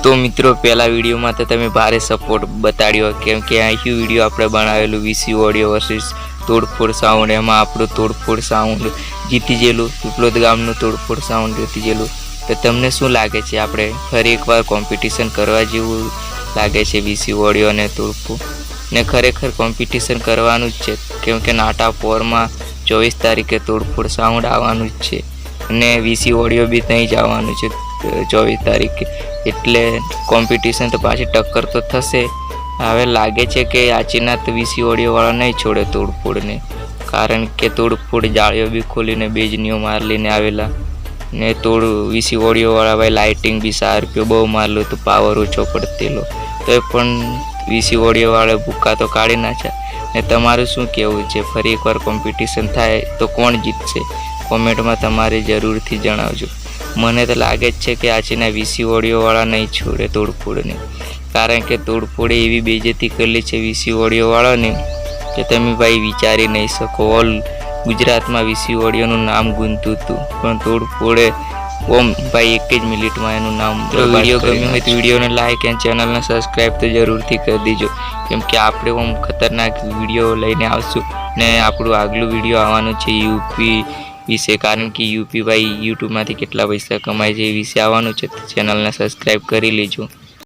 तो मित्रों पहला वीडियो में तो तमे भारे सपोर्ट बताड्यो केम के आ वीडियो आपणे बनावेलू वीसी ऑडियो वर्सेस तोड़फोड़ साउंड। एमां आपणुं तोड़फोड़ साउंड जीती गेलू, पीपलोद गामनुं तोड़फोड़ साउंड जीती गेलू। तो तमने शुं लागे छे आपणे फरी एकवार कॉम्पिटिशन करवा जेवुं लागे छे वीसी ऑडियो ने तोड़फोड़? ने खरेखर कॉम्पिटिशन करवानुं ज छे केम के नाटा पोर में 24 तारीखे तोड़फोड़ साउंड आववानुं ज छे ने वीसी ऑडियो बी तहीं ज आववानुं छे 24 तारीखे। एटले कॉम्पिटिशन तो पाછી टक्कर तो थशे। हवे लागे छे के आचीना तो वीसी ऑडियो वाळा नहीं छोड़े तोड़फोड़ ने, कारण के तोड़फोड़ जाळीओ बी खोलीने बेजनीओ मार लईने आवेला ने तोड़ वीसी ऑडियो वाळा भाई लाइटिंग बी शार्प्यो बहु मारलो तो पावर ओछो पड़तेलो तो पण वीसी ऑडियो वाळे भूका तो काढी नाख्या। ने तमारुं शुं कहेवुं छे? फरी एकवार कॉम्पिटिशन थाय तो कोण जीतशे? कॉमेंट में तमारे जरूरथी जणावजो। मने तो लागे छे कि आचीना वीसी ऑडियो वाला नहीं छोड़े तोड़फोड़ ने, कारण के तोड़फोड़े एवी बेइज्जती करेली छे वीसी ऑडियो वाला ने कि तमे भाई विचारी नहीं सको। ऑल गुजरात में वीसी ऑडियो नु नाम गूंजतुं हतुं पण तोड़फोड़े ओम भाई एक ज मिनिट में एनु नाम। तो वीडियो गम्यो होय तो वीडियो ने लाइक एंड चैनल ने सब्सक्राइब तो जरूरथी कर दीजो, केम के आपणे ओम खतरनाक वीडियो लईने आवशुं ने आपणुं आगलुं वीडियो आववानुं छे यूपी विषे, कारण कि यूपी भाई यूट्यूब में केटला पैसा कमाय छे ए विषे आववानुं छे। चेनल ने सब्सक्राइब करी लीजो।